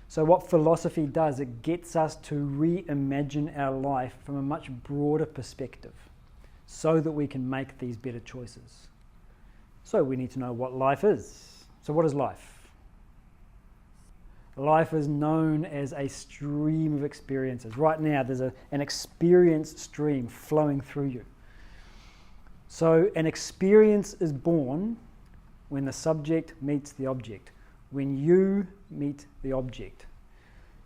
So what philosophy does, it gets us to reimagine our life from a much broader perspective so that we can make these better choices. So we need to know what life is. So what is life? Life is known as a stream of experiences. Right now there's an experience stream flowing through you. So an experience is born when the subject meets the object, when you meet the object.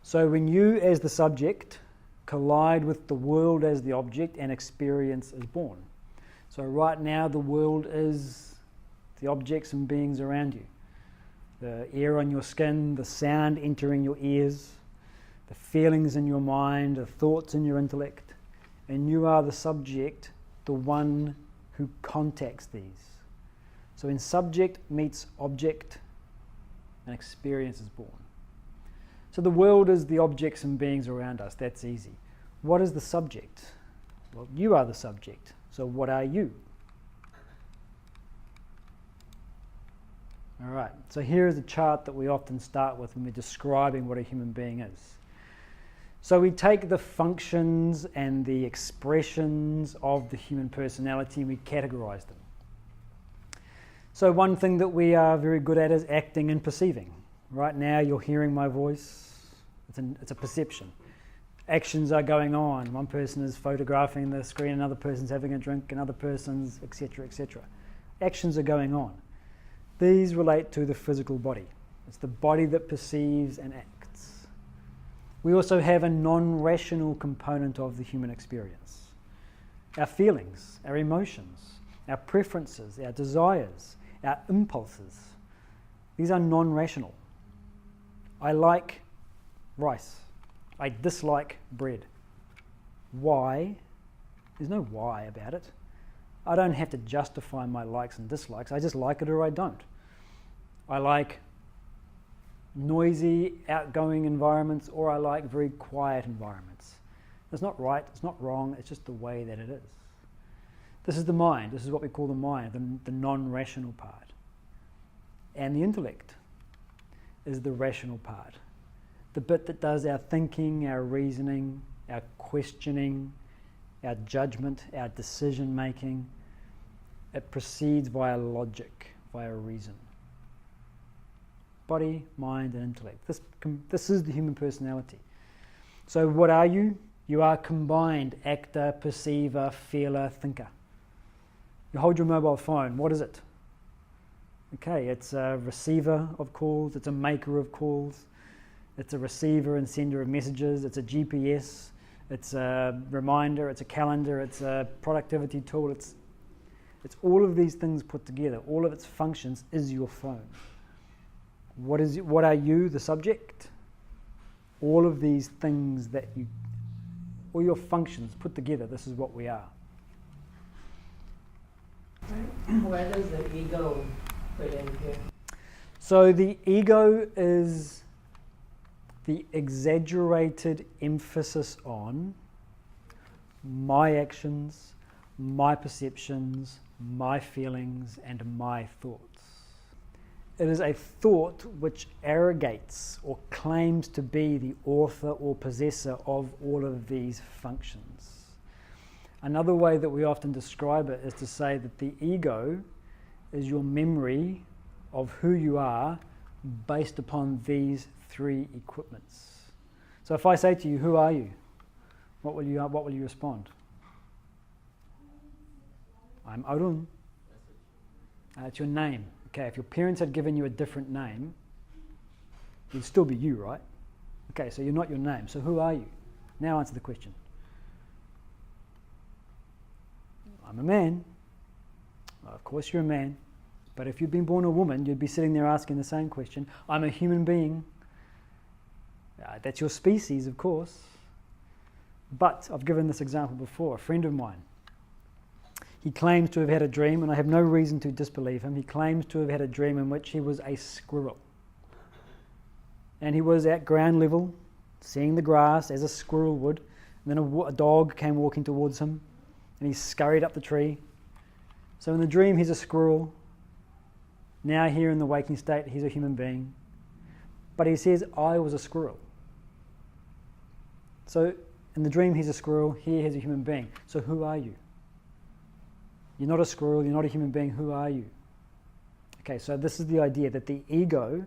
So when you as the subject collide with the world as the object, an experience is born. So right now the world is the objects and beings around you. The air on your skin, the sound entering your ears, the feelings in your mind, the thoughts in your intellect. And you are the subject, the one who contacts these. So when subject meets object, an experience is born. So the world is the objects and beings around us. That's easy. What is the subject? Well, you are the subject. So what are you? All right, so here is a chart that we often start with when we're describing what a human being is. So we take the functions and the expressions of the human personality and we categorize them. So one thing that we are very good at is acting and perceiving. Right now you're hearing my voice. It's a perception. Actions are going on. One person is photographing the screen, another person's having a drink, another person's etc., etc. Actions are going on. These relate to the physical body. It's the body that perceives and acts. We also have a non-rational component of the human experience. Our feelings, our emotions, our preferences, our desires, our impulses. These are non-rational. I like rice. I dislike bread. Why? There's no why about it. I don't have to justify my likes and dislikes. I just like it or I don't. I like noisy, outgoing environments, or I like very quiet environments. It's not right, it's not wrong, it's just the way that it is. This is the mind. This is what we call the mind, the non-rational part. And the intellect is the rational part. The bit that does our thinking, our reasoning, our questioning, our judgment, our decision making. It proceeds via logic, via reason. Body, mind, and intellect. This is the human personality. So what are you? You are combined actor, perceiver, feeler, thinker. You hold your mobile phone. What is it? Okay, it's a receiver of calls. It's a maker of calls. It's a receiver and sender of messages. It's a GPS. It's a reminder. It's a calendar. It's a productivity tool. It's all of these things put together. All of its functions is your phone. What are you, the subject? All of these things all your functions put together, this is what we are. Where does the ego fit in here? So the ego is the exaggerated emphasis on my actions, my perceptions, my feelings, and my thoughts. It is a thought which arrogates or claims to be the author or possessor of all of these functions. Another way that we often describe it is to say that the ego is your memory of who you are based upon these three equipments. So if I say to you, who are you? What will you respond? I'm Arun. It's your name. Okay, if your parents had given you a different name, you'd still be you, right? Okay, so you're not your name. So who are you? Now answer the question. I'm a man. Well, of course you're a man. But if you'd been born a woman, you'd be sitting there asking the same question. I'm a human being. That's your species, of course. But I've given this example before. A friend of mine, he claims to have had a dream, and I have no reason to disbelieve him. He claims to have had a dream in which he was a squirrel. And he was at ground level, seeing the grass as a squirrel would. And then a dog came walking towards him, and he scurried up the tree. So in the dream, he's a squirrel. Now here in the waking state, he's a human being. But he says, I was a squirrel. So in the dream, he's a squirrel. Here, he's a human being. So who are you? You're not a squirrel. You're not a human being. Who are you? Okay, so this is the idea that the ego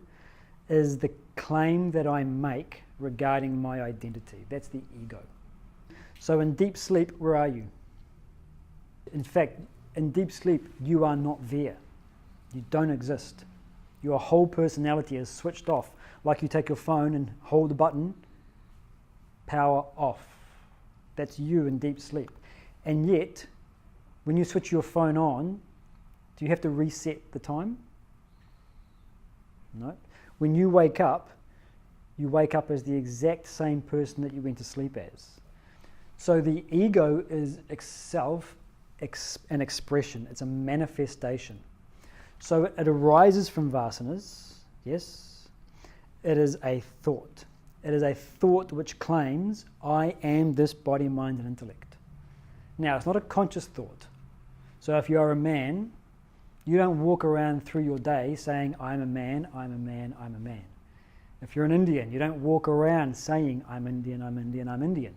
is the claim that I make regarding my identity. That's the ego. So in deep sleep, where are you? In fact, in deep sleep, you are not there. You don't exist. Your whole personality is switched off. Like you take your phone and hold the button, power off. That's you in deep sleep. And yet, when you switch your phone on, do you have to reset the time? No. When you wake up as the exact same person that you went to sleep as. So the ego is itself an expression. It's a manifestation. So it arises from vasanas, yes. It is a thought. It is a thought which claims, I am this body, mind, and intellect. Now, it's not a conscious thought. So if you are a man, you don't walk around through your day saying, I'm a man, I'm a man, I'm a man. If you're an Indian, you don't walk around saying, I'm Indian, I'm Indian, I'm Indian.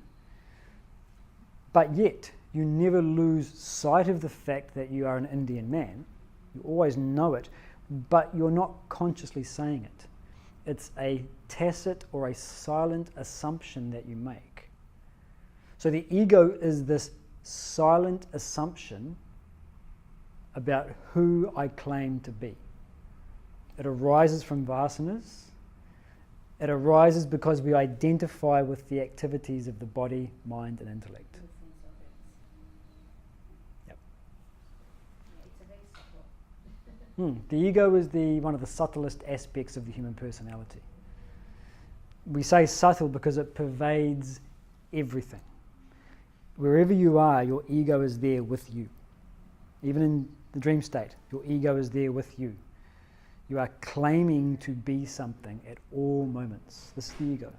But yet, you never lose sight of the fact that you are an Indian man. You always know it, but you're not consciously saying it. It's a tacit or a silent assumption that you make. So the ego is this silent assumption about who I claim to be. It arises from vasanas. It arises because we identify with the activities of the body, mind, and intellect. The ego is one of the subtlest aspects of the human personality. We say subtle because it pervades everything. Wherever you are, your ego is there with you. Even in the dream state, your ego is there with you. You are claiming to be something at all moments. This is the ego.